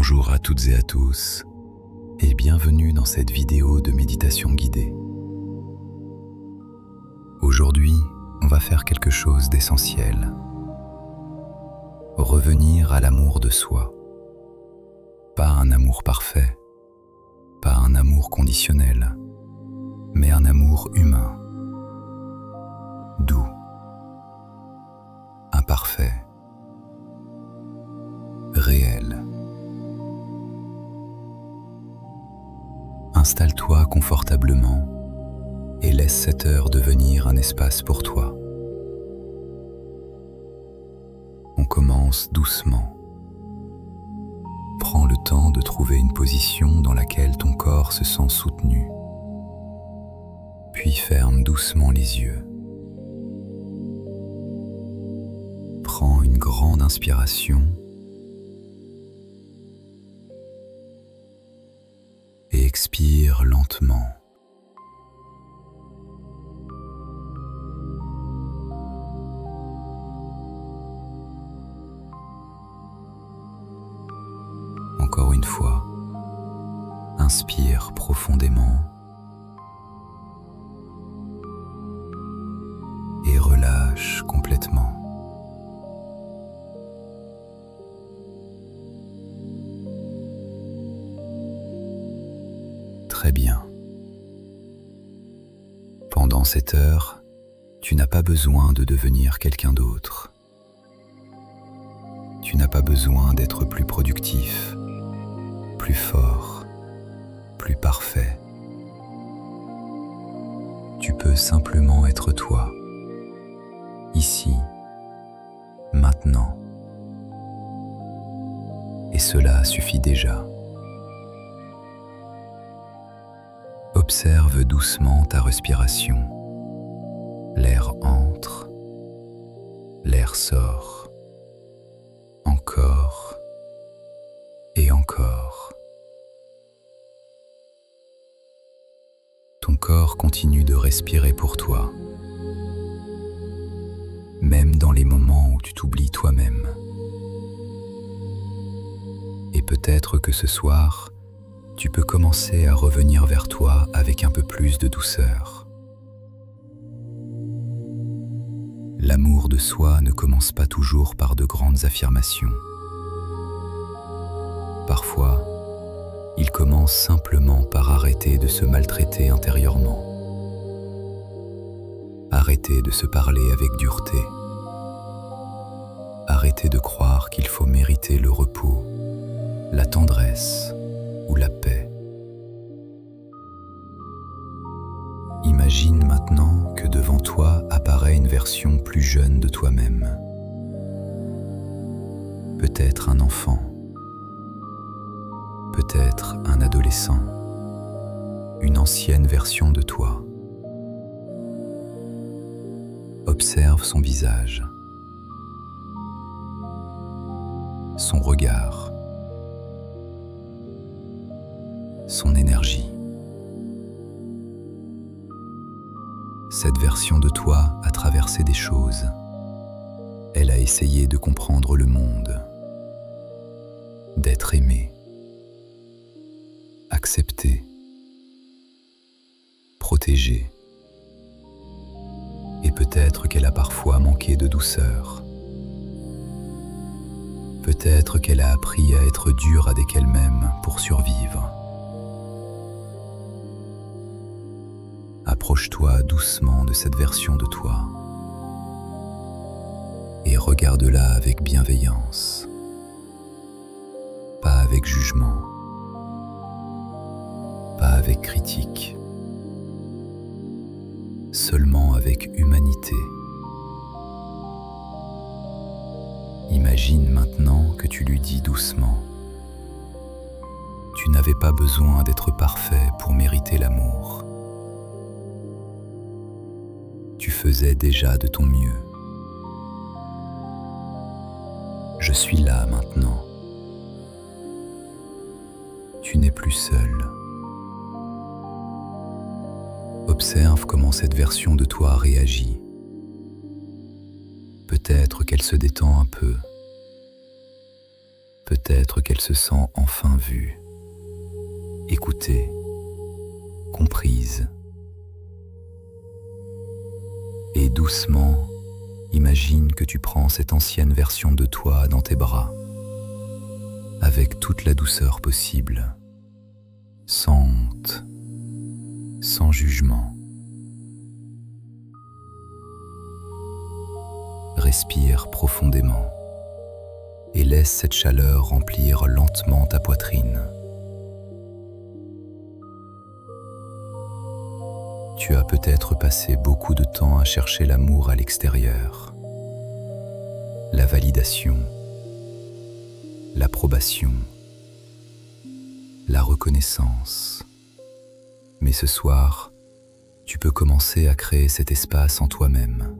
Bonjour à toutes et à tous et bienvenue dans cette vidéo de méditation guidée. Aujourd'hui, on va faire quelque chose d'essentiel. Revenir à l'amour de soi. Pas un amour parfait, pas un amour conditionnel, mais un amour humain, doux, imparfait, réel. Installe-toi confortablement et laisse cette heure devenir un espace pour toi. On commence doucement. Prends le temps de trouver une position dans laquelle ton corps se sent soutenu. Puis ferme doucement les yeux. Prends une grande inspiration et expire lentement. Encore une fois, inspire profondément et relâche complètement. Très bien. Pendant cette heure, tu n'as pas besoin de devenir quelqu'un d'autre. Tu n'as pas besoin d'être plus productif, plus fort, plus parfait. Tu peux simplement être toi, ici, maintenant. Et cela suffit déjà. Observe doucement ta respiration. L'air entre, l'air sort, encore et encore. Ton corps continue de respirer pour toi, même dans les moments où tu t'oublies toi-même. Et peut-être que ce soir, tu peux commencer à revenir vers toi avec un peu plus de douceur. L'amour de soi ne commence pas toujours par de grandes affirmations. Parfois, il commence simplement par arrêter de se maltraiter intérieurement. Arrêter de se parler avec dureté. Arrêter de croire qu'il faut mériter le repos, la tendresse ou la paix. Imagine maintenant que devant toi apparaît une version plus jeune de toi-même. Peut-être un enfant, peut-être un adolescent, une ancienne version de toi. Observe son visage, son regard, son énergie. Cette version de toi a traversé des choses. Elle a essayé de comprendre le monde, d'être aimée, acceptée, protégée. Et peut-être qu'elle a parfois manqué de douceur. Peut-être qu'elle a appris à être dure avec elle-même pour survivre. Approche-toi doucement de cette version de toi et regarde-la avec bienveillance, pas avec jugement, pas avec critique, seulement avec humanité. Imagine maintenant que tu lui dis doucement: tu n'avais pas besoin d'être parfait pour mériter l'amour. Tu faisais déjà de ton mieux. Je suis là maintenant. Tu n'es plus seul. Observe comment cette version de toi réagit. Peut-être qu'elle se détend un peu, Peut-être qu'elle se sent enfin vue, écoutée, comprise. Et doucement, imagine que tu prends cette ancienne version de toi dans tes bras, avec toute la douceur possible, sans honte, sans jugement. Respire profondément et laisse cette chaleur remplir lentement ta poitrine. Tu as peut-être passé beaucoup de temps à chercher l'amour à l'extérieur, la validation, l'approbation, la reconnaissance. Mais ce soir, tu peux commencer à créer cet espace en toi-même.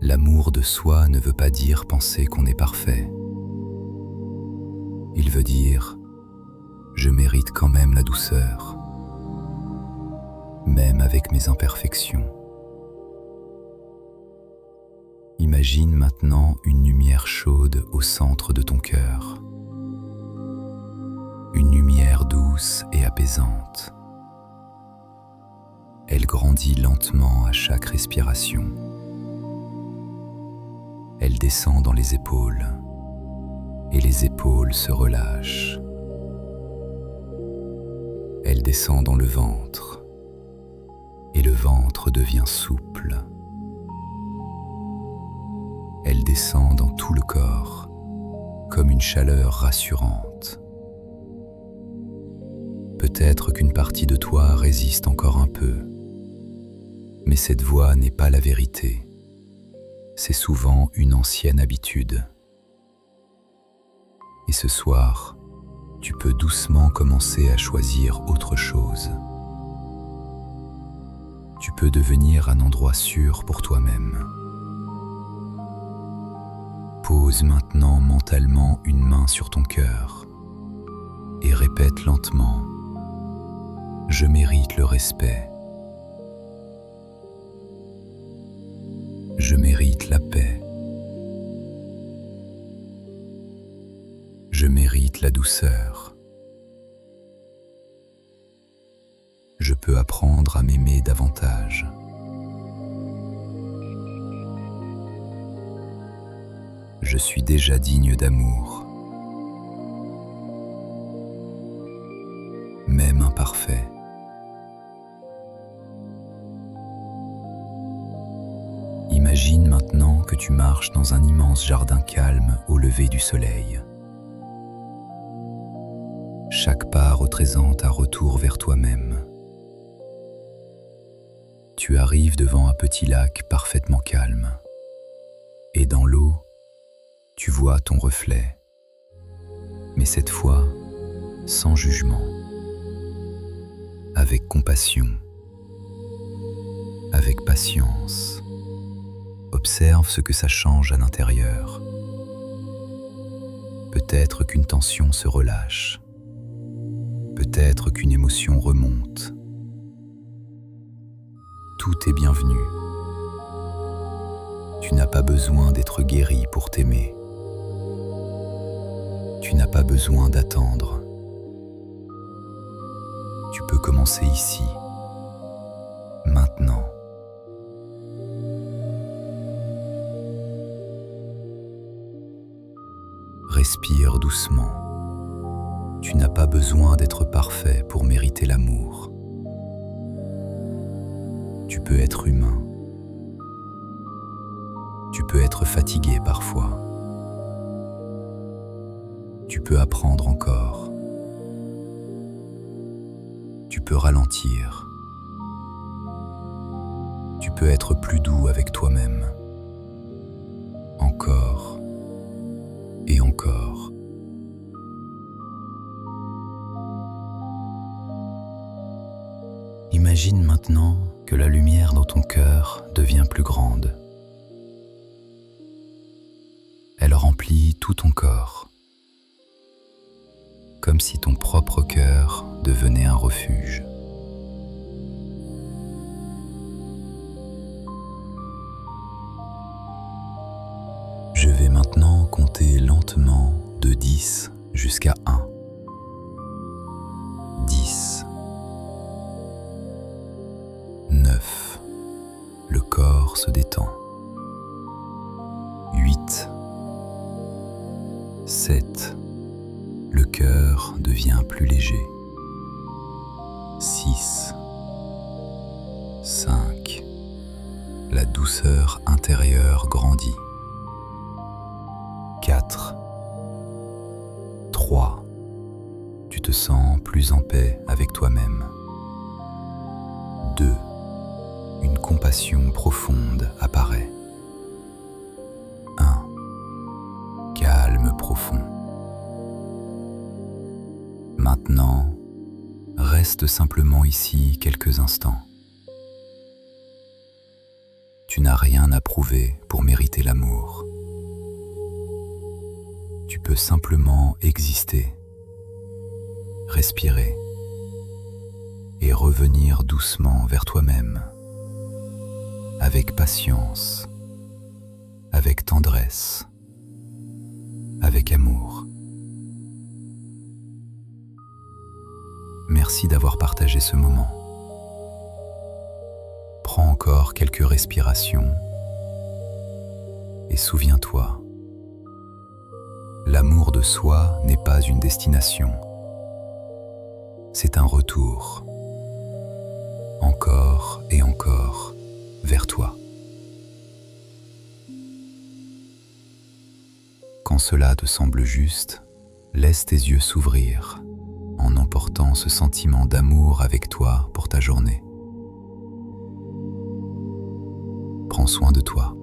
L'amour de soi ne veut pas dire penser qu'on est parfait. Il veut dire « je mérite quand même la douceur ». Même avec mes imperfections. Imagine maintenant une lumière chaude au centre de ton cœur. Une lumière douce et apaisante. Elle grandit lentement à chaque respiration. Elle descend dans les épaules et les épaules se relâchent. Elle descend dans le ventre. Et le ventre devient souple. Elle descend dans tout le corps, comme une chaleur rassurante. Peut-être qu'une partie de toi résiste encore un peu, mais cette voix n'est pas la vérité. C'est souvent une ancienne habitude. Et ce soir, tu peux doucement commencer à choisir autre chose. Tu peux devenir un endroit sûr pour toi-même. Pose maintenant mentalement une main sur ton cœur et répète lentement « Je mérite le respect. Je mérite la paix. Je mérite la douceur. Je peux apprendre à m'aimer davantage. Je suis déjà digne d'amour, même imparfait. Imagine maintenant que tu marches dans un immense jardin calme au lever du soleil. Chaque pas représente un retour vers toi-même. Tu arrives devant un petit lac parfaitement calme. Et dans l'eau, tu vois ton reflet. Mais cette fois, sans jugement. Avec compassion. Avec patience. Observe ce que ça change à l'intérieur. Peut-être qu'une tension se relâche. Peut-être qu'une émotion remonte. Tout est bienvenu. Tu n'as pas besoin d'être guéri pour t'aimer. Tu n'as pas besoin d'attendre. Tu peux commencer ici, maintenant. Respire doucement. Tu n'as pas besoin d'être parfait pour mériter l'amour. Tu peux être humain. Tu peux être fatigué parfois. Tu peux apprendre encore. Tu peux ralentir. Tu peux être plus doux avec toi-même. Encore et encore. Imagine maintenant que la lumière dans ton cœur devient plus grande. Elle remplit tout ton corps, comme si ton propre cœur devenait un refuge. Je vais maintenant compter compter lentement de 10 jusqu'à 1. 10. 9. Le corps se détend. 8. 7. Le cœur devient plus léger. 6. 5. La douceur intérieure grandit. 4. 3. Tu te sens plus en paix avec toi-même. 2. Une compassion profonde apparaît. 1. Calme profond. Maintenant, reste simplement ici quelques instants. Tu n'as rien à prouver pour mériter l'amour. Tu peux simplement exister, respirer et revenir doucement vers toi-même, avec patience, avec tendresse, avec amour. Merci d'avoir partagé ce moment. Prends encore quelques respirations et souviens-toi, l'amour de soi n'est pas une destination, c'est un retour, encore et encore, vers toi. Quand cela te semble juste, laisse tes yeux s'ouvrir en emportant ce sentiment d'amour avec toi pour ta journée. Prends soin de toi.